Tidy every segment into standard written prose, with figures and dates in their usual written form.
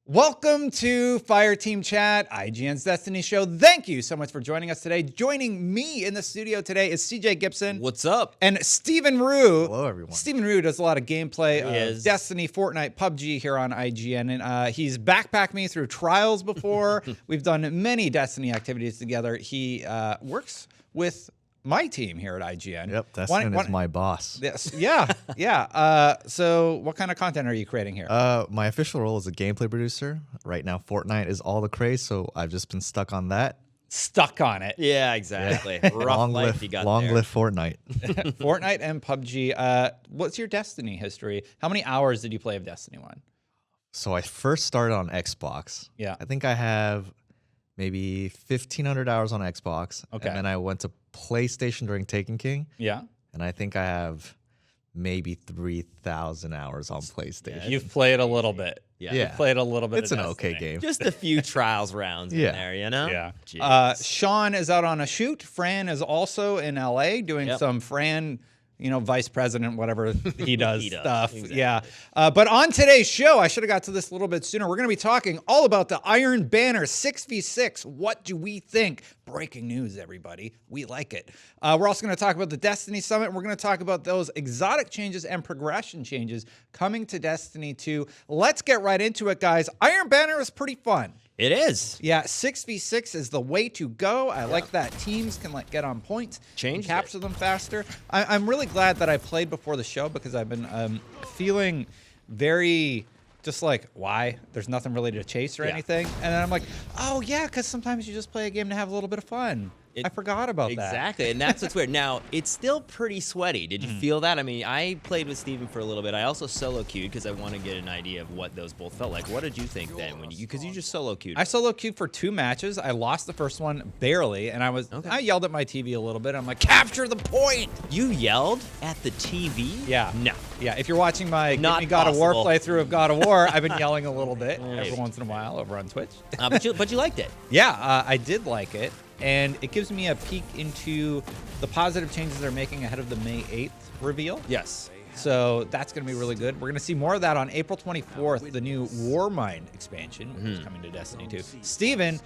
Welcome to Fireteam Chat, IGN's Destiny show. Thank you so much for joining us today. Joining me in the studio today is CJ Gibson. What's up? And Stephen Rue. Hello, everyone. Stephen Rue does a lot of gameplay of Destiny, Fortnite, PUBG here on IGN. And he's backpacked me through trials before. We've done many Destiny activities together. He works with my team here at IGN. Yep, Destiny is my boss. Yes, yeah. So what kind of content are you creating here? My official role is a gameplay producer. Right now, Fortnite is all the craze, so I've just been stuck on that. Stuck on it. Yeah, exactly. Rough life you got long there. live Fortnite. Fortnite and PUBG. What's your Destiny history? How many hours did you play of Destiny 1? So I first started on Xbox. Yeah. I think I have maybe 1,500 hours on Xbox. Okay. And then I went to PlayStation during Taken King. Yeah. And I think I have maybe 3,000 hours on PlayStation. You've played a little bit. Yeah. You've played a little bit It's of an Destiny. okay game. Just a few trials rounds in there, you know? Yeah. Jeez. Sean is out on a shoot. Fran is also in LA doing some Fran, vice president, whatever he does, stuff. Exactly. Yeah. But on today's show, I should have got to this a little bit sooner. We're going to be talking all about the Iron Banner 6v6. What do we think? Breaking news, everybody. We like it. We're also going to talk about the Destiny Summit. We're going to talk about those exotic changes and progression changes coming to Destiny 2. Let's get right into it, guys. Iron Banner is pretty fun. It is. Yeah, 6v6 is the way to go. I like that teams can get on point, Change capture them faster. I'm really glad that I played before the show because I've been feeling very just like, why? There's nothing really to chase or anything. And then I'm like, oh yeah, because sometimes you just play a game to have a little bit of fun. I forgot about that. Exactly, and that's what's weird. Now, it's still pretty sweaty. Did you feel that? I mean, I played with Steven for a little bit. I also solo queued because I want to get an idea of what those both felt like. What did you think then when because you just solo queued? I solo queued for 2 matches. I lost the first one barely, and I yelled at my TV a little bit. I'm like, capture the point! You yelled at the TV? Yeah. No. Yeah, if you're watching my Not Give Me God of War possible. playthrough of God of War, I've been yelling a little bit every once in a while over on Twitch. But you liked it. Yeah, I did like it, and it gives me a peek into the positive changes they're making ahead of the May 8th reveal. Yes. So that's going to be really good. We're going to see more of that on April 24th, the new Warmind expansion, which is coming to Destiny 2. Steven,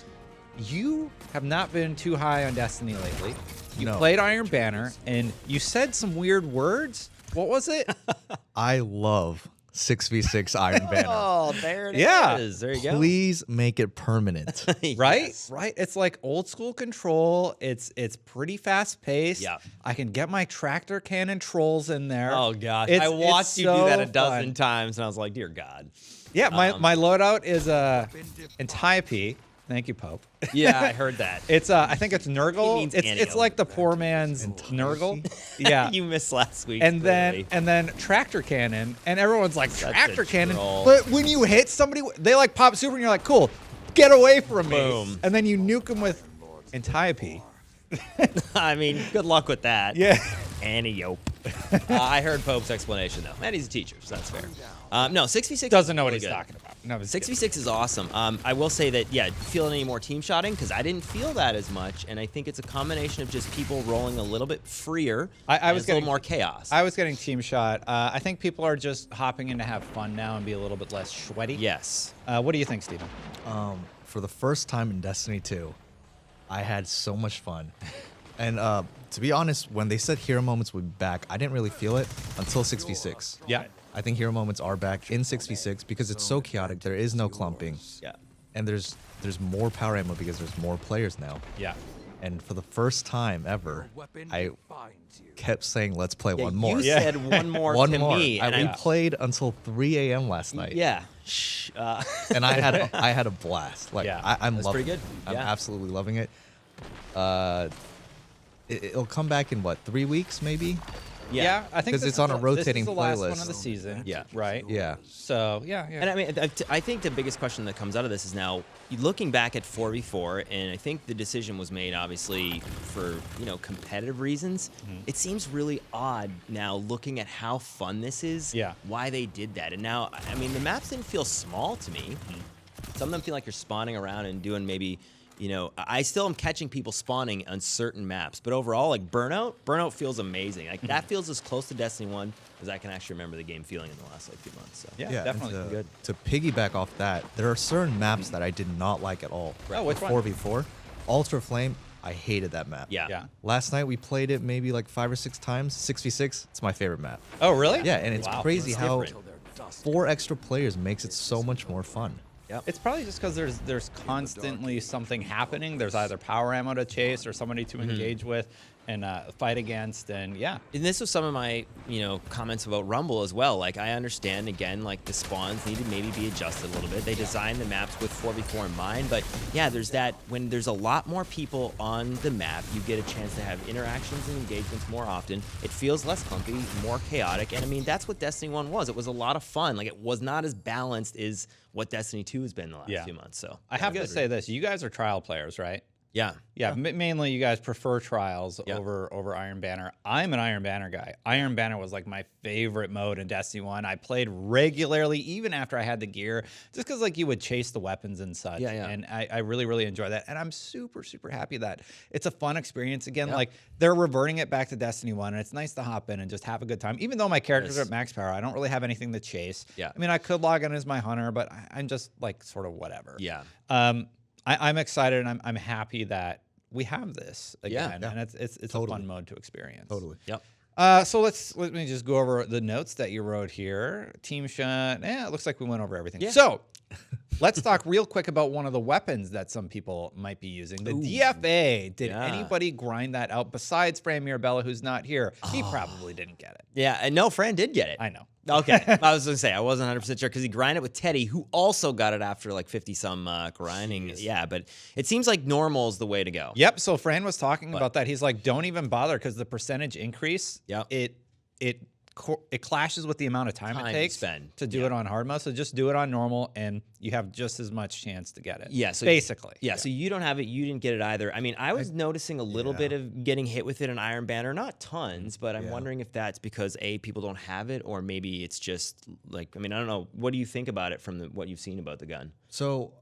you have not been too high on Destiny lately. You played Iron Banner, and you said some weird words. What was it? I love 6v6 Iron Banner. Oh, there it is. Yeah. There you go. Please make it permanent. Right? Yes. Right? It's like old school control. It's pretty fast paced. Yeah. I can get my tractor cannon trolls in there. Oh, gosh. It's- I watched it's you do that a so dozen fun. times, and I was like, dear God. Yeah, my loadout is Antiope. Thank you, Pope. Yeah, I heard that. It's I think it's Nurgle. means It's Antiope. like the poor man's Nurgle. Yeah. You missed last week. And clearly. then tractor cannon, and everyone's like tractor a cannon. troll. But when you hit somebody, they like pop super, and you're like, cool, get away from me. Boom. And then you nuke them with Antiope. I mean, good luck with that. Yeah. Antiope. I heard Pope's explanation, though. And he's a teacher, so that's fair. No, 6v6 Doesn't know is what really he's good. talking about. No, it's 6v6 is awesome. I will say that, yeah, feeling any more team shotting? Because I didn't feel that as much, and I think it's a combination of just people rolling a little bit freer. I was a getting little more chaos. I was getting team shot. I think people are just hopping in to have fun now and be a little bit less sweaty. Yes. What do you think, Steven? For the first time in Destiny 2, I had so much fun. And to be honest, when they said hero moments would be back, I didn't really feel it until 6v6. Yeah. I think hero moments are back in 6v6 because it's so chaotic. There is no clumping. Yeah. And there's more power ammo because there's more players now. Yeah. And for the first time ever, I kept saying, let's play one more. You said one more One to more. me. And We played until 3 a.m. last night. Yeah. Shh. And I had a blast. Like Yeah. I'm That's loving pretty good. it. I'm Yeah. absolutely loving it. It'll come back in what, 3 weeks maybe? Yeah, I think 'Cause this it's on is a rotating this is the last one playlist. of the season. Yeah. Right. Yeah. So yeah. And I mean, I think the biggest question that comes out of this is now looking back at 4v4, and I think the decision was made obviously for competitive reasons. It seems really odd now looking at how fun this is. Yeah. Why they did that, and now I mean the maps didn't feel small to me. Some of them feel like you're spawning around and doing maybe you know, I still am catching people spawning on certain maps, but overall, like Burnout feels amazing. Like that feels as close to Destiny 1 as I can actually remember the game feeling in the last like few months. So Yeah, definitely. and Good. To piggyback off that, there are certain maps that I did not like at all. Oh, which one? 4v4, Ultra Flame. I hated that map. yeah. Last night we played it maybe like 5 or 6 times. 6v6. It's my favorite map. Oh, really? Yeah, and it's Wow. crazy That's how different. 4 extra players makes it so much more fun. Yep. It's probably just because there's constantly something happening. There's either power ammo to chase or somebody to engage with and fight against, and yeah. And this was some of my, you know, comments about Rumble as well. Like, I understand, again, like, the spawns need to maybe be adjusted a little bit. They designed the maps with 4v4 in mind, but yeah, there's that, when there's a lot more people on the map, you get a chance to have interactions and engagements more often. It feels less clunky, more chaotic, and I mean, that's what Destiny 1 was. It was a lot of fun. Like, it was not as balanced as what Destiny 2 has been the last few months, so. I have to say this. You guys are trial players, right? Yeah. Yeah, mainly you guys prefer trials over Iron Banner. I'm an Iron Banner guy. Iron Banner was like my favorite mode in Destiny 1. I played regularly, even after I had the gear, just because like you would chase the weapons and such. Yeah. And I really, really enjoy that. And I'm super, super happy that it's a fun experience again. Like they're reverting it back to Destiny 1, and it's nice to hop in and just have a good time. Even though my characters are at max power, I don't really have anything to chase. Yeah. I mean, I could log in as my hunter, but I'm just like sort of whatever. Yeah. I'm excited and I'm happy that we have this again, Yeah. and it's a fun mode to experience. Totally. Yep. So let me just go over the notes that you wrote here. Team shot. It looks like we went over everything. Yeah. So let's talk real quick about one of the weapons that some people might be using. The DFA. Did anybody grind that out besides Fran Mirabella, who's not here? He probably didn't get it. Yeah, and no, Fran did get it. I know. Okay, I was gonna say I wasn't 100% sure because he grinded with Teddy, who also got it after like 50 some grinding. Yeah, but it seems like normal is the way to go. Yep. So Fran was talking about that. He's like, don't even bother because the percentage increase. Yep. It clashes with the amount of time it takes to do it on hard mode. So just do it on normal, and you have just as much chance to get it. Yeah. So basically. Yeah. So you don't have it. You didn't get it either. I mean, I was noticing a little bit of getting hit with it in Iron Banner, not tons, but I'm wondering if that's because people don't have it, or maybe it's just like, I mean, I don't know. What do you think about it from what you've seen about the gun? So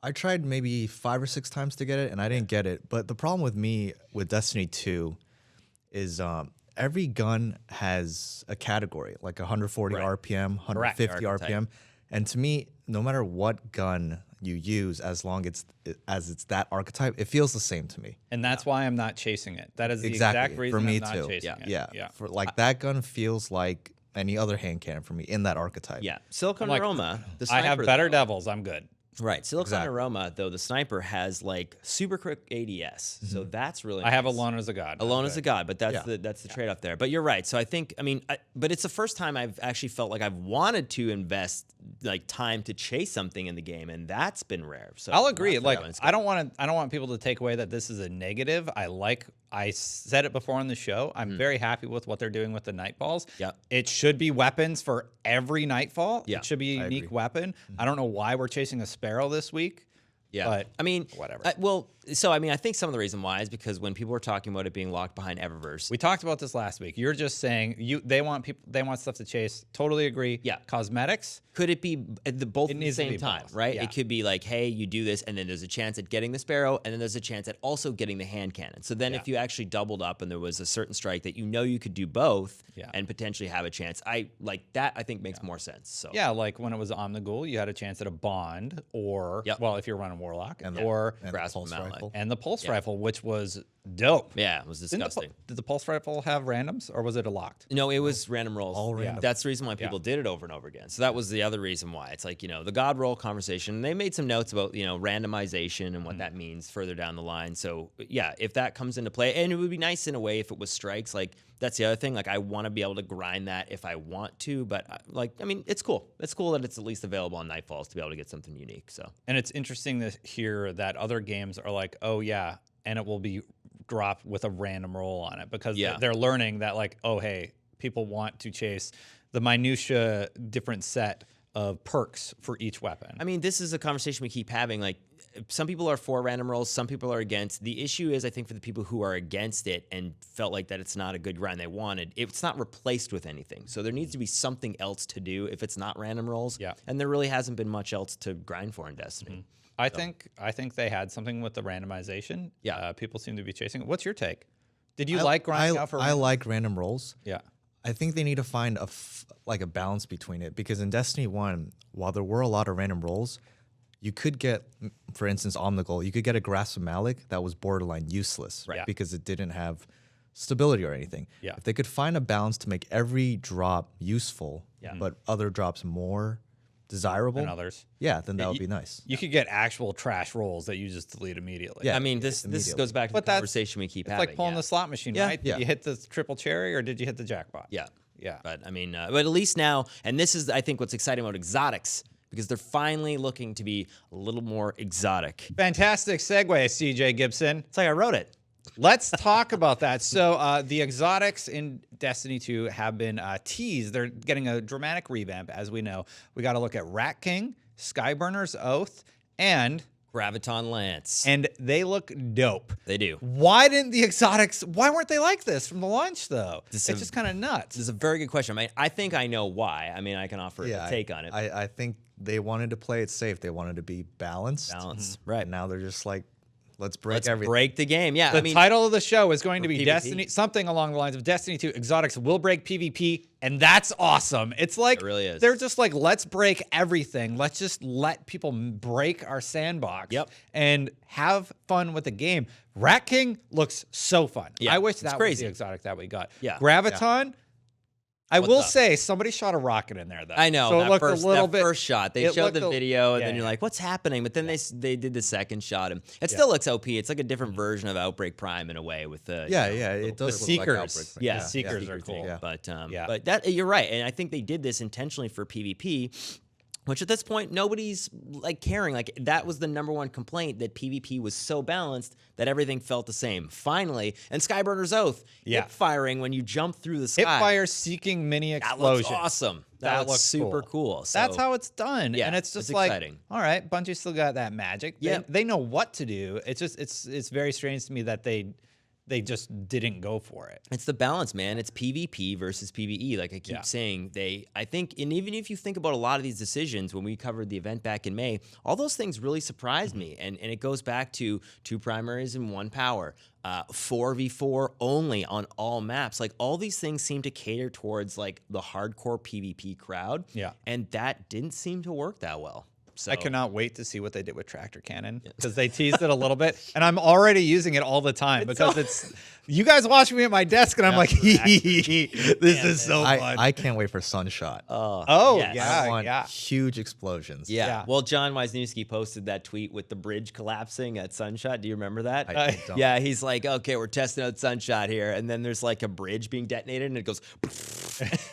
I tried maybe 5 or 6 times to get it, and I didn't get it. But the problem with me with Destiny 2 is every gun has a category, like 140 RPM, 150 RPM. And to me, no matter what gun you use, as long as it's that archetype, it feels the same to me. And that's why I'm not chasing it. That is the exact reason for me I'm not too. chasing it. Yeah. For like that gun feels like any other hand cannon for me in that archetype. Yeah. Silicon like, Aroma. The I have sniper, better though. devils. I'm good. Right. Silicon Aroma, though, the sniper has like super quick ADS. So that's really I have nice. Alone as a God. Alone as a God, but that's the trade-off there. But you're right. So I think, I mean, but it's the first time I've actually felt like I've wanted to invest like time to chase something in the game, and that's been rare. So I'll agree. Like I I don't want people to take away that this is a negative. I said it before on the show. I'm very happy with what they're doing with the Nightfalls. Yeah. It should be weapons for every Nightfall. Yeah, It should be a unique weapon. I don't know why we're chasing a Sparrow this week. Yeah, But I mean, whatever. Well, so I mean, I think some of the reason why is because when people were talking about it being locked behind Eververse, We talked about this last week. You're just saying they want stuff to chase. Totally agree. Yeah. Cosmetics. could it be both at the needs to same be time, both. right? Yeah. It could be like, hey, you do this, and then there's a chance at getting the Sparrow, and then there's a chance at also getting the hand cannon. So then if you actually doubled up and there was a certain strike that you could do both and potentially have a chance, I think makes more sense. So Yeah, like when it was Omnigul, you had a chance at a Bond or, well, if you're running Warlock, And or and Grasp the pulse of Mallet. rifle. and the Pulse Rifle, which was dope. yeah, it was disgusting. Did the Pulse Rifle have randoms, or was it a locked? No, it was random rolls. All random. That's the reason why people did it over and over again. So that was the other reason why. It's like, the God roll conversation. They made some notes about, randomization and what that means further down the line. So yeah, if that comes into play, and it would be nice in a way if it was strikes, like that's the other thing. Like I want to be able to grind that if I want to, but it's cool. It's cool that it's at least available on Nightfalls to be able to get something unique. So, And it's interesting to hear that other games are like, oh yeah, and it will be dropped with a random roll on it because they're learning that like, oh hey, people want to chase the minutia different set of perks for each weapon. I mean, this is a conversation we keep having. Like, some people are for random rolls, some people are against. The issue is, I think, for the people who are against it and felt like that it's not a good grind they wanted, it's not replaced with anything. So there needs to be something else to do if it's not random rolls. Yeah. And there really hasn't been much else to grind for in Destiny. I think they had something with the randomization. Yeah. People seem to be chasing it. What's your take? Did you like grinding out for I like random rolls. Yeah. I think they need to find a balance between it, because in Destiny 1, while there were a lot of random rolls, you could get, for instance, Omnigul, you could get a Grasp of Malik that was borderline useless, Right. because it didn't have stability or anything. Yeah. If they could find a balance to make every drop useful, but other drops more desirable, And others. yeah, then that would be nice. You could get actual trash rolls that you just delete immediately. Yeah. I mean, this goes back to But the that's- conversation we keep It's having. like pulling yeah. the slot machine, Yeah. right? Yeah. Did you hit the triple cherry or did you hit the jackpot? Yeah. Yeah. But I mean, but at least now, and this is, I think, what's exciting about exotics, because they're finally looking to be a little more exotic. Fantastic segue, CJ Gibson. It's like I wrote it. Let's talk about that. So the exotics in Destiny 2 have been teased. They're getting a dramatic revamp, as we know. We got to look at Rat King, Skyburner's Oath, and Graviton Lance. they look dope. They do. Why didn't the exotics, why weren't they like this from the launch, though? This It's is- just kind of nuts. This is a very good question. I think I know why. I mean, I can offer Yeah, a take on it. I think they wanted to play it safe. They wanted to be balanced. Balance. Right. And now they're just like, let's break Let's everything. break the game. Yeah. The I mean, title of the show is going to for be PvP. Destiny, something along the lines of Destiny 2 Exotics will break PvP, and that's awesome. It's like, It really is. they're just like, let's break everything. Let's just let people break our sandbox Yep. and have fun with the game. Rat King looks so fun. Yeah, I wish it's that was crazy. the exotic that we got. Yeah. Graviton, I What's will up? say somebody shot a rocket in there, though. I know. So that it looked first, a little that bit. first shot. They it showed the looked a- video, and yeah, then you're yeah. like, what's happening? But then they did the second shot, and it still looks OP. It's like a different version of Outbreak Prime in a way with the Yeah, you know, yeah, little- it does. the look like Seekers. Outbreak, Yeah, The Seekers Seeker are cool. thing. Yeah. But Yeah. that you're right, and I think they did this intentionally for PvP, which at this point nobody's like caring. Like that was the #1 complaint, that PvP was so balanced that everything felt the same. Finally, and Skyburner's Oath, Yeah. hip firing when you jump through the sky. Hipfire seeking mini That explosion. looks awesome. That That looks looks super cool. So, That's how it's done. Yeah, and it's just it's like, exciting. all right, Bungie still got that magic. Yeah. They know what to do. It's just, it's very strange to me that they just didn't go for it. It's the balance, man. It's PvP versus PvE. Like I keep Yeah. saying, I think, and even if you think about a lot of these decisions when we covered the event back in May, all those things really surprised me. And it goes back to 2 primaries and 1 power, 4v4 only on all maps. Like all these things seem to cater towards like the hardcore PvP crowd. Yeah. And that didn't seem to work that well. So I cannot wait to see what they did with Tractor Cannon, because they teased it a little bit, and I'm already using it all the time because it's you guys watching me at my desk, and I'm like, this is so fun. I can't wait for Sunshot. Oh, yes. yeah, I want yeah. huge explosions. Yeah. Yeah. Well, John Wisniewski posted that tweet with the bridge collapsing at Sunshot. Do you remember that? I don't. Yeah, he's like, okay, we're testing out Sunshot here. And then there's like a bridge being detonated and it goes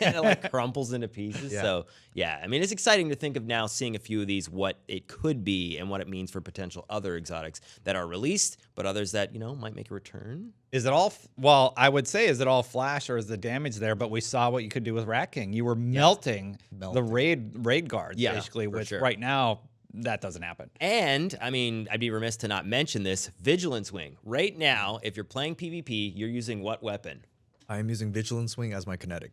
and it like crumples into pieces. Yeah. So, yeah, I mean, it's exciting to think of now seeing a few of these, what it could be and what it means for potential other exotics that are released, but others that, you know, might make a return. Is it all? Well, I would say, is it all flash or is the damage there? But we saw what you could do with Rat King. You were melting the raid guards, Yeah, basically. for Which sure. right now that doesn't happen. And, I mean, I'd be remiss to not mention this, Vigilance Wing. Right now, if you're playing PvP, you're using what weapon? I am using Vigilance Wing as my kinetic.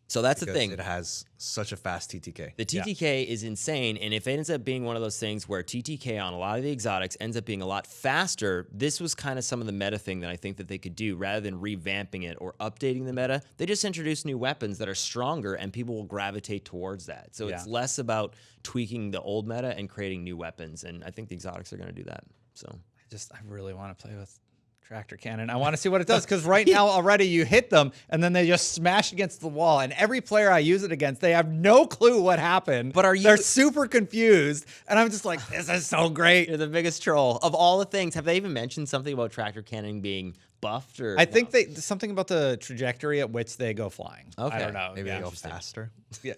So that's the because thing. It has such a fast TTK. The TTK is insane, and if it ends up being one of those things where TTK on a lot of the exotics ends up being a lot faster, this was kind of some of the meta thing that I think that they could do. Rather than revamping it or updating the meta, they just introduce new weapons that are stronger, and people will gravitate towards that. So it's less about tweaking the old meta and creating new weapons, and I think the exotics are going to do that. So I really want to play with Tractor Cannon. I want to see what it does, because right now already you hit them and then they just smash against the wall, and every player I use it against, they have no clue what happened. But they're super confused, and I'm just like, this is so great. you're the biggest troll. Of all the things, have they even mentioned something about Tractor Cannon being buffed? Or I think something about the trajectory at which they go flying. I Okay. don't know. Maybe Yeah. they go faster. Yeah.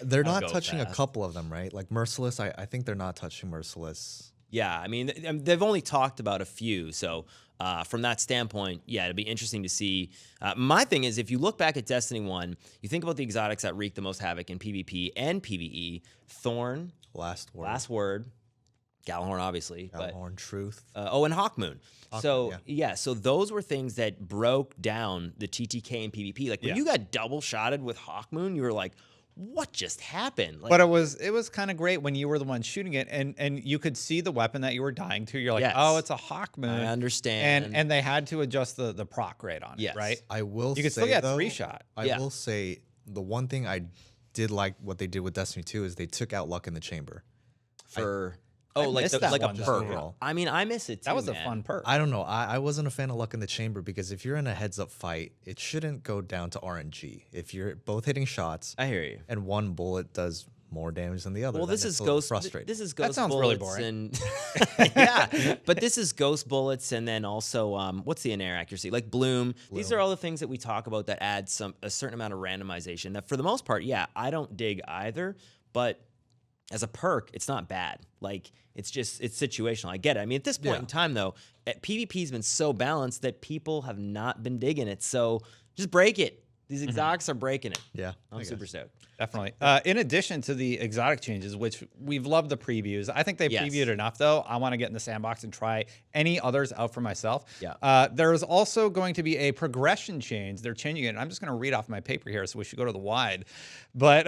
They're I'll not go touching fast. a couple of them, right? Like Merciless, I think they're not touching Merciless. Yeah, I mean, they've only talked about a few. So from that standpoint, yeah, it'd be interesting to see. My thing is, if you look back at Destiny 1, you think about the exotics that wreak the most havoc in PvP and PvE. Thorn, Last Word, Gallahorn, obviously. Gallahorn, Truth. And Hawkmoon. So those were things that broke down the TTK and PvP. Like when you got double shotted with Hawkmoon, you were like, what just happened? Like, but it was kind of great when you were the one shooting it, and you could see the weapon that you were dying to. You're like, oh, it's a Hawkmoon. I understand. And they had to adjust the proc rate on it, right? I will. You could still get 3-shot. I will say the one thing I did like what they did with Destiny 2 is they took out luck in the chamber. like a perk. Overall. I mean, I miss it too. That was a fun perk. I don't know. I wasn't a fan of luck in the chamber because if you're in a heads-up fight, it shouldn't go down to RNG. If you're both hitting shots, I hear you. And one bullet does more damage than the other. Well, this is Ghost. This is Ghost. That sounds bullets really boring. And but this is Ghost bullets, and then also what's the in-air accuracy? Like Bloom. These are all the things that we talk about that add a certain amount of randomization. That for the most part, I don't dig either, but as a perk, it's not bad. Like it's situational. I get it. I mean, at this point in time, though, PvP's been so balanced that people have not been digging it. So just break it. These exotics are breaking it. Yeah, I'm super stoked. Definitely. In addition to the exotic changes, which we've loved the previews, I think they previewed enough, though. I want to get in the sandbox and try any others out for myself. Yeah. There's also going to be a progression change. They're changing it. I'm just going to read off my paper here, so we should go to the wide. But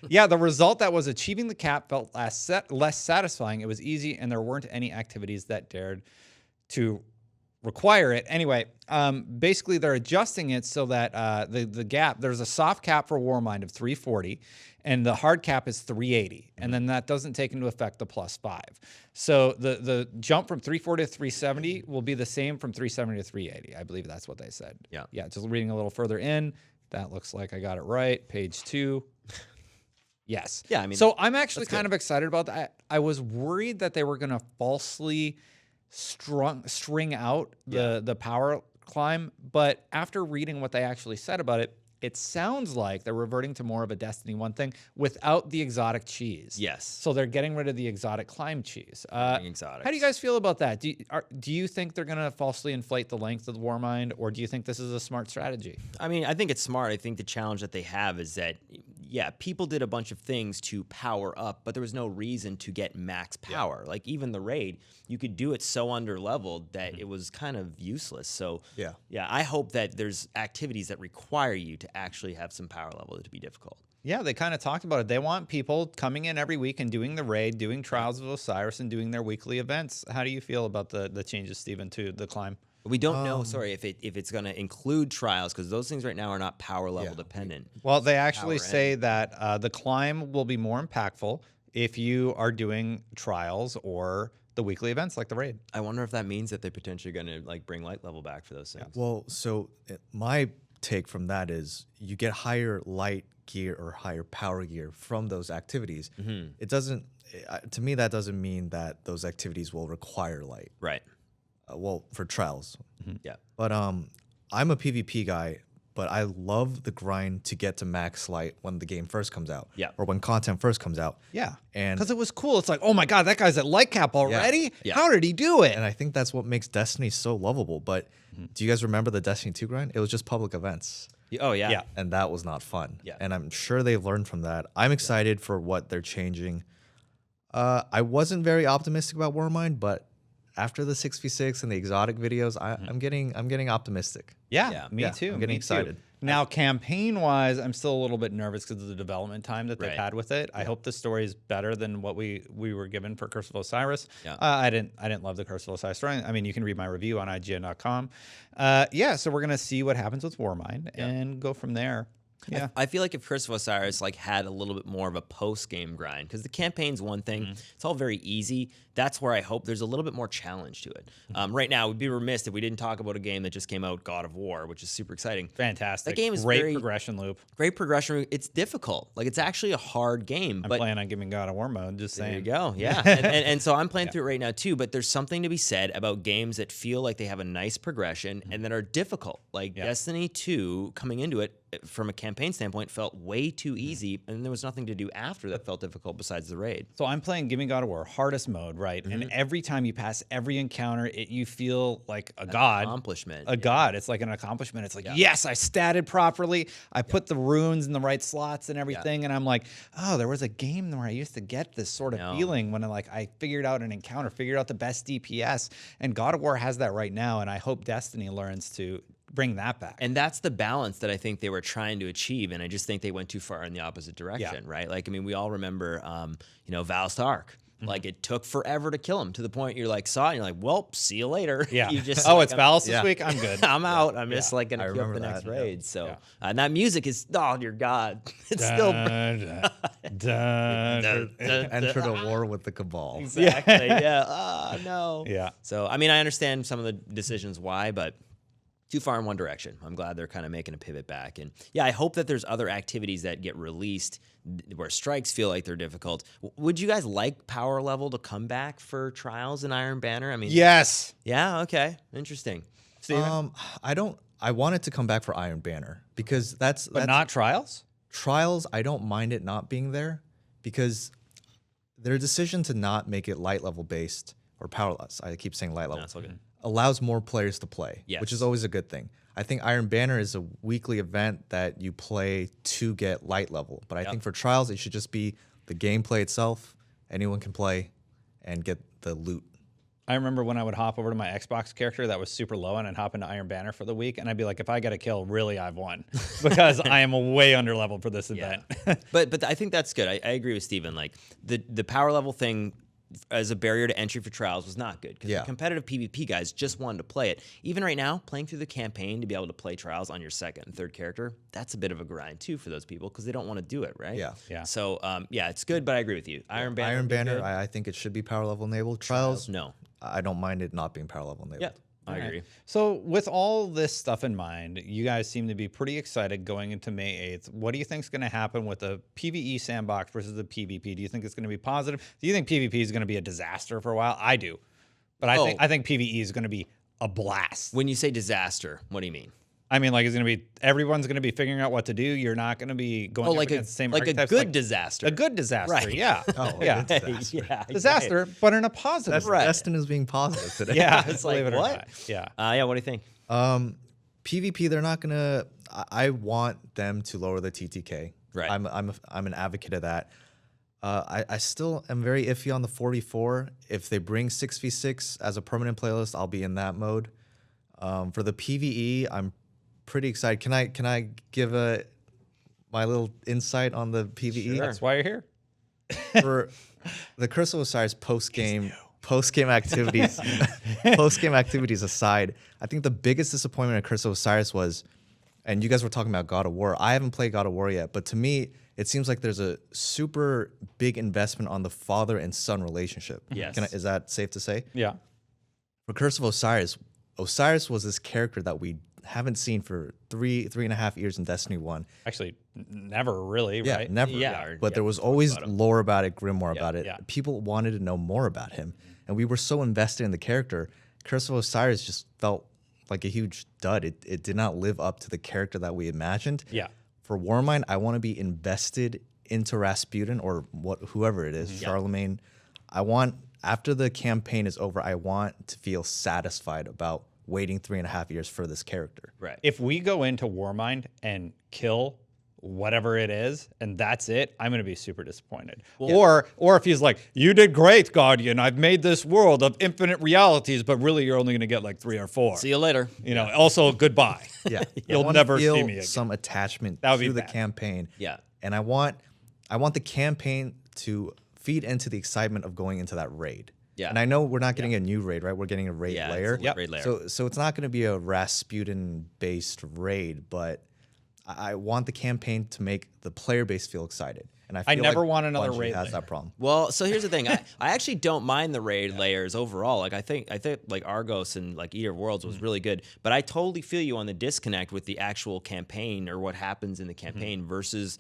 the result that was achieving the cap felt less satisfying. It was easy, and there weren't any activities that dared to require it. Anyway, basically they're adjusting it so that the gap, there's a soft cap for Warmind of 340 and the hard cap is 380. And then that doesn't take into effect the +5. So the jump from 340 to 370 will be the same from 370 to 380. I believe that's what they said. Yeah. Yeah. Just reading a little further in, that looks like I got it right. Page 2. Yes. Yeah. I mean, so I'm actually kind of excited about that. I was worried that they were going to falsely string out the power climb, but after reading what they actually said about it, it sounds like they're reverting to more of a Destiny 1 thing without the exotic cheese. Yes. So they're getting rid of the exotic climb cheese. Exotics. How do you guys feel about that? Do you think they're going to falsely inflate the length of the Warmind, or do you think this is a smart strategy? I mean, I think it's smart. I think the challenge that they have is that, people did a bunch of things to power up, but there was no reason to get max power. Like even the raid, you could do it so under-leveled that it was kind of useless. So I hope that there's activities that require you to actually have some power level to be difficult. Yeah, they kind of talked about it. They want people coming in every week and doing the raid, doing Trials of Osiris, and doing their weekly events. How do you feel about the changes, Steven, to the climb? We don't know, if it's going to include trials, because those things right now are not power level dependent. Well, they actually say that the climb will be more impactful if you are doing trials or the weekly events like the raid. I wonder if that means that they're potentially going to like bring light level back for those things. Well, so my take from that is you get higher light gear or higher power gear from those activities. It doesn't, to me, that doesn't mean that those activities will require light. Right. Well, for trials. Yeah. But I'm a PvP guy, but I love the grind to get to max light when the game first comes out. Yeah. Or when content first comes out. Yeah. And because it was cool. It's like, oh my God, that guy's at light cap already? Yeah. How did he do it? And I think that's what makes Destiny so lovable. But do you guys remember the Destiny 2 grind? It was just public events. Oh, yeah. Yeah. And that was not fun. Yeah. And I'm sure they've learned from that. I'm excited for what they're changing. I wasn't very optimistic about Warmind, but after the 6v6 and the exotic videos, I'm getting optimistic. Yeah, me too. I'm getting excited. Now, campaign-wise, I'm still a little bit nervous because of the development time that they've had with it. I hope the story is better than what we were given for Curse of Osiris. Yeah. I didn't love the Curse of Osiris story. I mean, you can read my review on IGN.com. So we're gonna see what happens with Warmind and go from there. Yeah, I feel like if Curse of Osiris had a little bit more of a post-game grind, because the campaign's one thing, it's all very easy. That's where I hope there's a little bit more challenge to it. Right now, we'd be remiss if we didn't talk about a game that just came out, God of War, which is super exciting. fantastic. That game is great very- progression loop. Great progression. It's difficult. Like, it's actually a hard game. I'm but planning on giving God of War mode. Just there saying. you go. Yeah. and so I'm playing through it right now, too. But there's something to be said about games that feel like they have a nice progression and that are difficult. Like Destiny 2, coming into it, from a campaign standpoint, felt way too easy, and there was nothing to do after that felt difficult besides the raid. So I'm playing Gimme God of War, hardest mode, right? And every time you pass every encounter, you feel like a god. Accomplishment. A god. It's like an accomplishment. It's like, yes, I statted properly. I put the runes in the right slots and everything. And I'm like, oh, there was a game where I used to get this sort of feeling when I figured out an encounter, figured out the best DPS. And God of War has that right now. And I hope Destiny learns to bring that back. And that's the balance that I think they were trying to achieve, and I just think they went too far in the opposite direction, right? Like, I mean, we all remember, Val Stark. Like, it took forever to kill him to the point you're like, saw it, and you're like, well, see you later. Yeah. You just, it's Val's this week? I'm good. I'm out. I'm just like going to queue up the remember next that, raid. So, and that music is, oh, dear God. It's still. Enter the war with the Cabal. Exactly. Yeah. Oh, no. Yeah. So, I mean, I understand some of the decisions why, but too far in one direction. I'm glad they're kind of making a pivot back. And yeah, I hope that there's other activities that get released where strikes feel like they're difficult. Would you guys like power level to come back for trials in Iron Banner? I mean, Yes. yeah, okay. Interesting. Steven? I want it to come back for Iron Banner because that's Not trials? trials. I don't mind it not being there because their decision to not make it light level based or powerless. I keep saying light level. That's all good. Allows more players to play, Yes. which is always a good thing. I think Iron Banner is a weekly event that you play to get light level. But I think for trials, it should just be the gameplay itself. Anyone can play and get the loot. I remember when I would hop over to my Xbox character that was super low and I'd hop into Iron Banner for the week and I'd be like, if I get a kill, really I've won because I am way under leveled for this event. But I think that's good. I agree with Steven. Like the power level thing as a barrier to entry for trials was not good because the competitive PvP guys just wanted to play it. Even right now, playing through the campaign to be able to play trials on your second and third character, that's a bit of a grind too for those people because they don't want to do it, right? Yeah. So it's good, but I agree with you. Iron Banner, I think it should be power level enabled. Trials, no. I don't mind it not being power level enabled. Yeah, I agree. So with all this stuff in mind, you guys seem to be pretty excited going into May 8th. What do you think is going to happen with the PvE sandbox versus the PvP? Do you think it's going to be positive? Do you think PvP is going to be a disaster for a while? I do. But I think PvE is going to be a blast. When you say disaster, what do you mean? I mean, like, it's going to be, everyone's going to be figuring out what to do. You're not going to be going up against the same archetypes. Good disaster. A good disaster, Right. yeah. Yeah. Disaster, but in a positive way. Destin is being positive today. Yeah, It's like, believe it or what? not. Yeah. What do you think? PvP, they're not gonna. I want them to lower the TTK. Right. I'm an advocate of that. I still am very iffy on the 4v4. If they bring 6v6 as a permanent playlist, I'll be in that mode. For the PvE, I'm pretty excited. Can I give my little insight on the PvE? That's why you're here. For the Curse of Osiris post game activities, aside, I think the biggest disappointment in Curse of Osiris was, and you guys were talking about God of War. I haven't played God of War yet, but to me, it seems like there's a super big investment on the father and son relationship. Yes. Is that safe to say? Yeah. For Curse of Osiris, Osiris was this character that we haven't seen for three and a half years in Destiny 1. Actually, never really, Yeah, right? never. Yeah, But there was always lore about it, grimoire about it. yeah. People wanted to know more about him. And we were so invested in the character. Curse of Osiris just felt like a huge dud. It did not live up to the character that we imagined. Yeah. For Warmind, I want to be invested into Rasputin or whoever it is, Charlemagne. After the campaign is over, I want to feel satisfied about waiting 3.5 years for this character. Right. If we go into Warmind and kill whatever it is, and that's it, I'm going to be super disappointed. Or if he's like, you did great, Guardian. I've made this world of infinite realities, but really you're only going to get like 3 or 4. See you later. You know, also goodbye. Yeah. You'll I wanna never feel see me again. some attachment That would be to the bad. campaign. Yeah. And I want the campaign to feed into the excitement of going into that raid. Yeah. And I know we're not getting a new raid, right? We're getting a raid Yeah, layer. it's a raid layer. So it's not going to be a Rasputin-based raid, but I want the campaign to make the player base feel excited. And I feel never like want another Bungie raid has layer. that problem. Well, so here's the thing. I actually don't mind the raid layers overall. Like I think like Argos and like Eater of Worlds was really good. But I totally feel you on the disconnect with the actual campaign or what happens in the campaign versus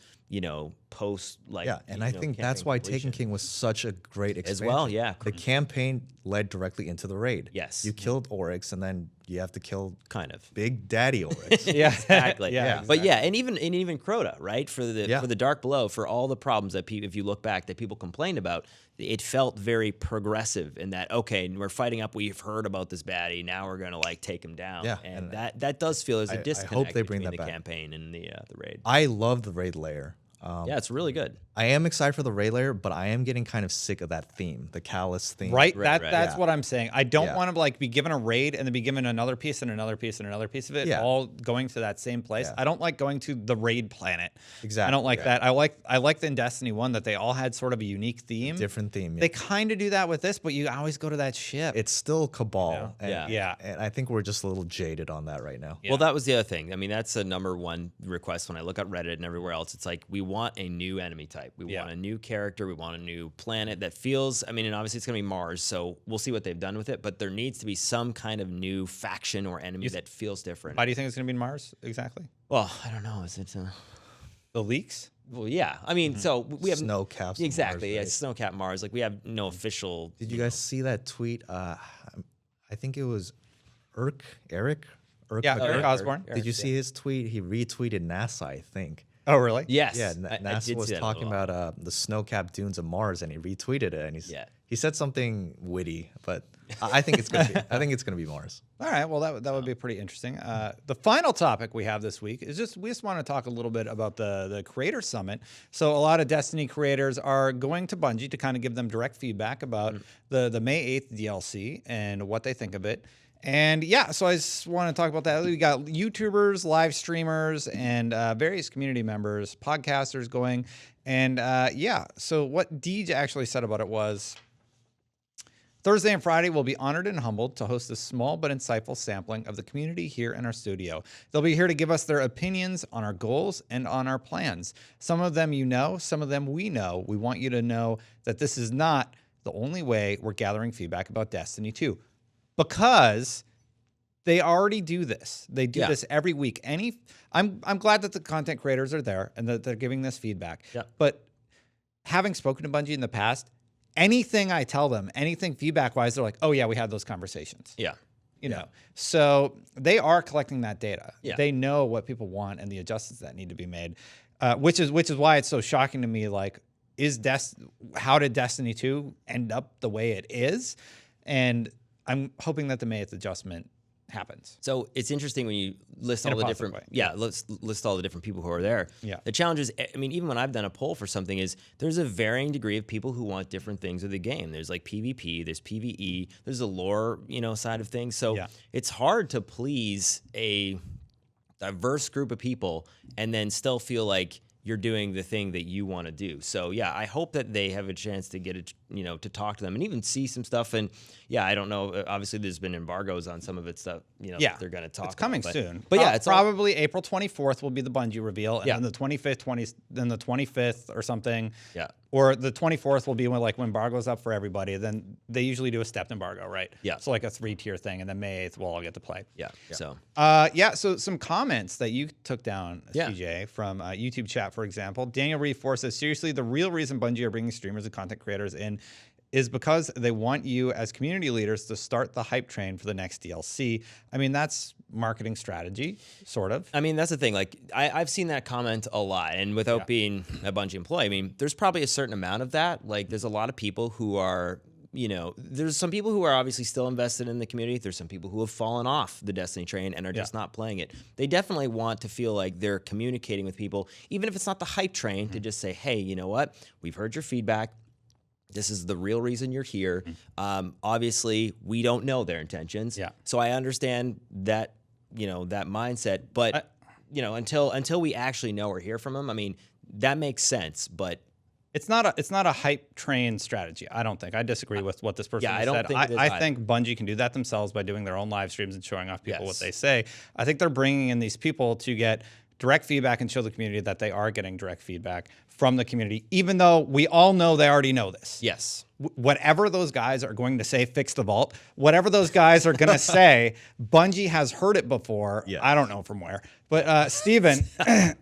post like Yeah, and I think that's why Taken King was such a great expansion. as well. Yeah, The campaign led directly into the raid. Yes. You killed Oryx, and then you have to kill kind of. Big Daddy Oryx. Yeah, Exactly. Yeah, But yeah, and even Crota, right? For the Dark Below, for all the problems that if you look back that people complained about, it felt very progressive in that, okay, we're fighting up, we've heard about this baddie, now we're gonna like take him down. Yeah, and that does feel there's a disconnect they bring between that the back. campaign and the raid. I love the raid layer. Yeah, it's really good. I am excited for the raid layer, but I am getting kind of sick of that theme, the Callous theme. Right, Right, that's yeah. what I'm saying. I don't Yeah. want to like be given a raid and then be given another piece and another piece and another piece of it, Yeah. all going to that same place. Yeah. I don't like going to the raid planet. Exactly, I don't like yeah. that. I liked in Destiny 1 that they all had sort of a unique theme. Different theme. Yeah. They kind of do that with this, but you always go to that ship. It's still Cabal. And, Yeah. Yeah. And I think we're just a little jaded on that right now. Yeah. Well, that was the other thing. I mean, that's a #1 request when I look at Reddit and everywhere else. It's like, we want a new enemy type. We want a new character. We want a new planet that feels, I mean, and obviously it's going to be Mars, so we'll see what they've done with it, but there needs to be some kind of new faction or enemy that feels different. Why do you think it's going to be in Mars exactly? Well, I don't know. Is it... The leaks? well, yeah. I mean, so we have... Snow caps. on Exactly. Mars, Yeah, right? Snowcap Mars. Like, we have no official... Did you guys see that tweet? I think it was Eric. Yeah, Eric Osborne. Did you see his tweet? He retweeted NASA, I think. Oh, really? Yes. Yeah, I NASA did was see that talking as well. about the snow-capped dunes of Mars, and he retweeted it, and he said something witty, but I think it's gonna be Mars. All right. Well, that would be pretty interesting. The final topic we have this week is we just want to talk a little bit about the Creator Summit. So a lot of Destiny creators are going to Bungie to kind of give them direct feedback about the May 8th DLC and what they think of it. And yeah, so I just want to talk about that. We got YouTubers, live streamers, and various community members, podcasters going. And yeah, so what Deej actually said about it was, Thursday and Friday, we'll be honored and humbled to host a small but insightful sampling of the community here in our studio. They'll be here to give us their opinions on our goals and on our plans. Some of them you know, some of them we know. We want you to know that this is not the only way we're gathering feedback about Destiny 2. Because they already do this. They do this every week. I'm glad that the content creators are there and that they're giving this feedback. Yeah. But having spoken to Bungie in the past, anything I tell them, anything feedback-wise, they're like, oh yeah, we had those conversations. Yeah. You know. So they are collecting that data. Yeah. They know what people want and the adjustments that need to be made. Which is why it's so shocking to me, like, how did Destiny 2 end up the way it is? And I'm hoping that the May 8th adjustment happens. So it's interesting when you list In all a the positive different, way. let's list all the different people who are there. Yeah. The challenge is, I mean, even when I've done a poll for something, is there's a varying degree of people who want different things of the game. There's like PvP, there's PVE, there's the lore, side of things. So it's hard to please a diverse group of people and then still feel like you're doing the thing that you want to do. So yeah, I hope that they have a chance to get it, to talk to them and even see some stuff. And yeah, I don't know. Obviously, there's been embargoes on some of its stuff. That they're going to talk. It's coming about, soon. But yeah, it's probably April 24th will be the Bungie reveal, and then the 25th, then the 25th or something. Yeah. Or the 24th will be when embargo's up for everybody. Then they usually do a stepped embargo, right? Yeah. So like a 3-tier thing, and then May 8th we'll all get to play. Yeah. So. So some comments that you took down, CJ, from YouTube chat, for example. Daniel Reeve Force says, seriously, the real reason Bungie are bringing streamers and content creators in is because they want you as community leaders to start the hype train for the next DLC. I mean, that's marketing strategy, sort of. I mean, that's the thing. Like, I've seen that comment a lot, and without being a Bungie employee, I mean, there's probably a certain amount of that. Like, there's a lot of people who are, there's some people who are obviously still invested in the community. There's some people who have fallen off the Destiny train and are just not playing it. They definitely want to feel like they're communicating with people, even if it's not the hype train, to just say, hey, you know what? We've heard your feedback. This is the real reason you're here. Obviously, we don't know their intentions. Yeah. So I understand that, that mindset. But, until we actually know or hear from them, I mean, that makes sense. But it's not a hype train strategy. I don't think. I disagree with what this person I said. don't think it is I either. think Bungie can do that themselves by doing their own live streams and showing off people what they say. I think they're bringing in these people to get direct feedback and show the community that they are getting direct feedback from the community, even though we all know they already know this. Yes. Whatever those guys are going to say, fix the vault, whatever those guys are going to say, Bungie has heard it before. Yeah. I don't know from where. But Steven,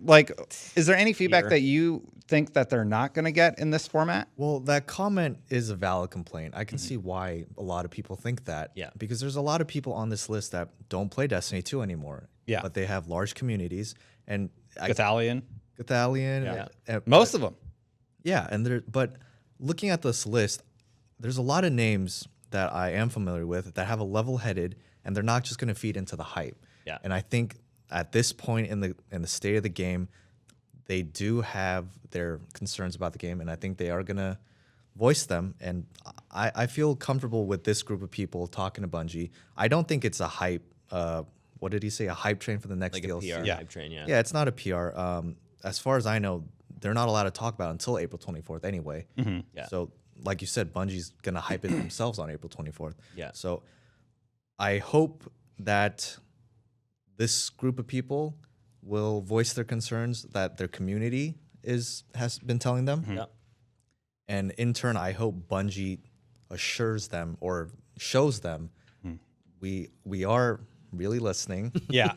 like, is there any feedback that you think that they're not going to get in this format? Well, that comment is a valid complaint. I can see why a lot of people think that. Yeah. Because there's a lot of people on this list that don't play Destiny 2 anymore. Yeah. But they have large communities. And Gathalion? Gathalion. Most of them. Yeah. But looking at this list, there's a lot of names that I am familiar with that have a level-headed, and they're not just going to feed into the hype. Yeah. And I think at this point in the state of the game, they do have their concerns about the game, and I think they are going to voice them. And I feel comfortable with this group of people talking to Bungie. I don't think it's a hype. What did he say? A hype train for the next Like a DLC? PR hype train, yeah. Yeah, it's not a PR. As far as I know, they're not allowed to talk about it until April 24th anyway. Yeah. So, like you said, Bungie's going to hype it themselves on April 24th. Yeah. So, I hope that this group of people will voice their concerns that their community has been telling them. Yeah. And in turn, I hope Bungie assures them or shows them we are really listening. Yeah.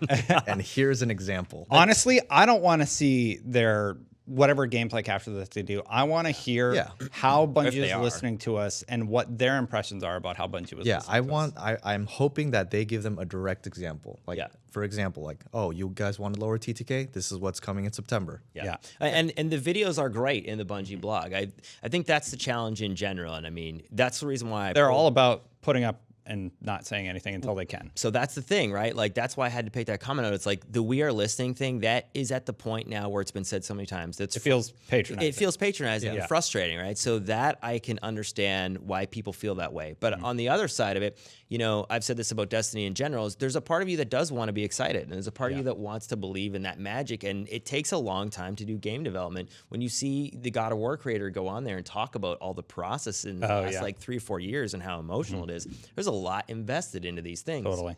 And here's an example. Honestly, I don't want to see their whatever gameplay capture that they do. I want to hear how Bungie is listening to us and what their impressions are about how Bungie was listening to us. I'm hoping that they give them a direct example. Like, for example, like, oh, you guys want to lower TTK? This is what's coming in September. Yeah. And the videos are great in the Bungie blog. I think that's the challenge in general. And I mean, that's the reason why they're all about putting up and not saying anything until they can. So that's the thing, right? Like, that's why I had to pick that comment out. It's like the we are listening thing, that is at the point now where it's been said so many times. It feels patronizing. It feels patronizing and frustrating, right? So that I can understand why people feel that way. But on the other side of it, you know, I've said this about Destiny in general, is there's a part of you that does want to be excited. And there's a part of you that wants to believe in that magic. And it takes a long time to do game development. When you see the God of War creator go on there and talk about all the process in the last like 3 or 4 years and how emotional it is, there's a lot invested into these things. Totally.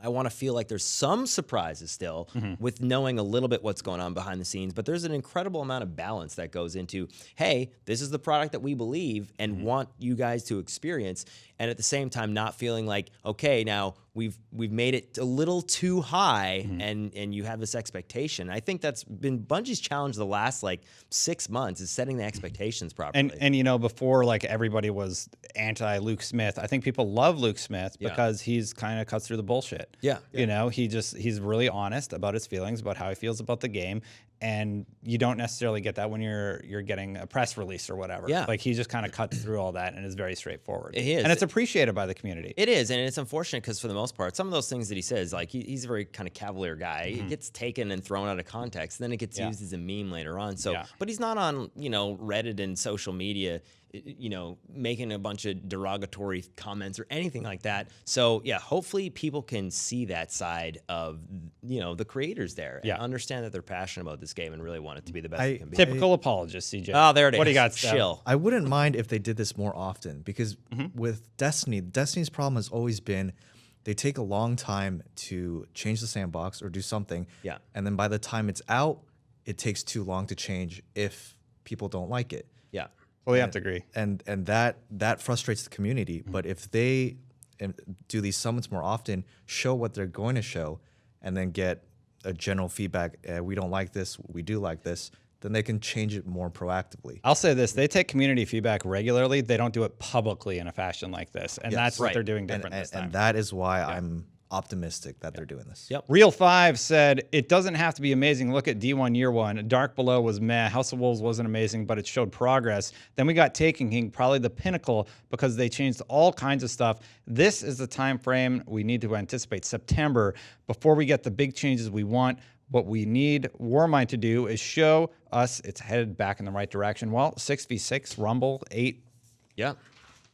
I want to feel like there's some surprises still with knowing a little bit what's going on behind the scenes, but there's an incredible amount of balance that goes into, hey, this is the product that we believe and want you guys to experience, and at the same time not feeling like, okay, now we've made it a little too high and you have this expectation. I think that's been Bungie's challenge the last like 6 months, is setting the expectations properly. And you know, before like everybody was anti Luke Smith, I think people love Luke Smith because he's kind of cuts through the bullshit. Yeah. You know, he's really honest about his feelings, about how he feels about the game. And you don't necessarily get that when you're getting a press release or whatever. Yeah. Like he just kind of cuts through all that and is very straightforward. It is. And it's appreciated by the community. It is, and it's unfortunate because for the most part, some of those things that he says, like he's a very kind of cavalier guy. It gets taken and thrown out of context, and then it gets used as a meme later on. So, but he's not on, you know, Reddit and social media, you know, making a bunch of derogatory comments or anything like that. So yeah, hopefully people can see that side of, you know, the creators there and understand that they're passionate about this game and really want it to be the best it can be. Typical apologist, CJ. Oh, there it is. What do you got, Steph? Chill. I wouldn't mind if they did this more often, because with Destiny's problem has always been they take a long time to change the sandbox or do something. Yeah. And then by the time it's out, it takes too long to change if people don't like it. Yeah. Well, you have to agree. And that frustrates the community. But if they do these summits more often, show what they're going to show, and then get a general feedback, we don't like this, we do like this, then they can change it more proactively. I'll say this, they take community feedback regularly. They don't do it publicly in a fashion like this. And that's what they're doing different this time. And that is why I'm optimistic that they're doing this. Yep. Real 5 said, it doesn't have to be amazing. Look at D1 Year 1. Dark Below was meh. House of Wolves wasn't amazing, but it showed progress. Then we got Taken King, probably the pinnacle, because they changed all kinds of stuff. This is the time frame we need to anticipate, September, before we get the big changes we want. What we need Warmind to do is show us it's headed back in the right direction. Well, 6v6, Rumble, 8. Yeah.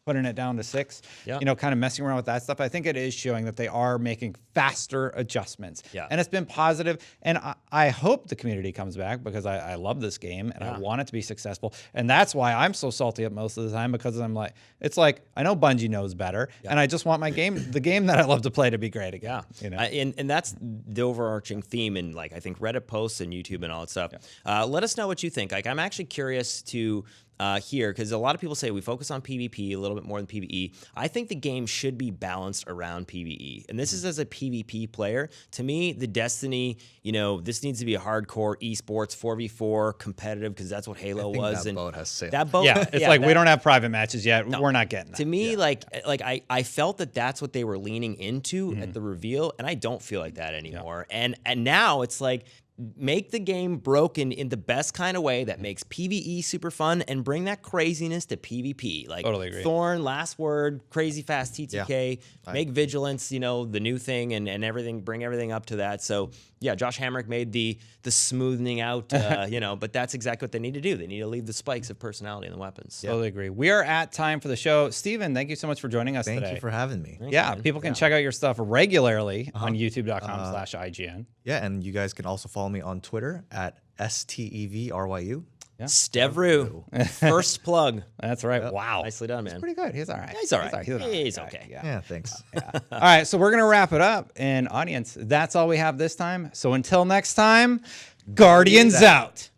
putting it down to 6. Yeah. You know, kind of messing around with that stuff. I think it is showing that they are making faster adjustments. Yeah. And it's been positive. And I hope the community comes back because I love this game and I want it to be successful. And that's why I'm so salty at most of the time, because I'm like, it's like, I know Bungie knows better, and I just want my game, the game that I love to play, to be great again. You know? And that's the overarching theme in, like, I think Reddit posts and YouTube and all that stuff. Let us know what you think. Like, I'm actually curious to hear, because a lot of people say we focus on PvP a little bit more than PvE. I think the game should be balanced around PvE. And this is as a PvP player. To me, the Destiny, you know, this needs to be a hardcore esports 4v4 competitive, because that's what Halo was. That and boat has sailed. that boat, Yeah, it's like we don't have private matches yet. We're not getting that. To me, like I felt that that's what they were leaning into at the reveal, and I don't feel like that anymore. And now it's like, make the game broken in the best kind of way that makes PvE super fun, and bring that craziness to PvP. Like, Totally agree. Thorn, Last Word, crazy fast TTK, make Vigilance, you know, the new thing, and everything, bring everything up to that. So yeah, Josh Hamrick made the smoothing out, you know, but that's exactly what they need to do. They need to leave the spikes of personality in the weapons. Totally agree. We are at time for the show. Steven, thank you so much for joining us today. Thank you for having me. Thanks, Yeah, man. people can check out your stuff regularly on youtube.com/IGN. Yeah, and you guys can also follow me on Twitter at STEVRYU. Stevru, first plug. That's right. Wow. Nicely done, man. Pretty good. He's all right. He's all right. He's He's okay. Yeah. Yeah, thanks. All right, so we're going to wrap it up. And audience, that's all we have this time. So until next time, Guardians out.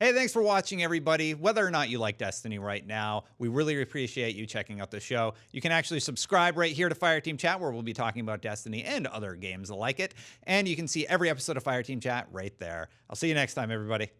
Hey, thanks for watching, everybody. Whether or not you like Destiny right now, we really appreciate you checking out the show. You can actually subscribe right here to Fireteam Chat, where we'll be talking about Destiny and other games like it. And you can see every episode of Fireteam Chat right there. I'll see you next time, everybody.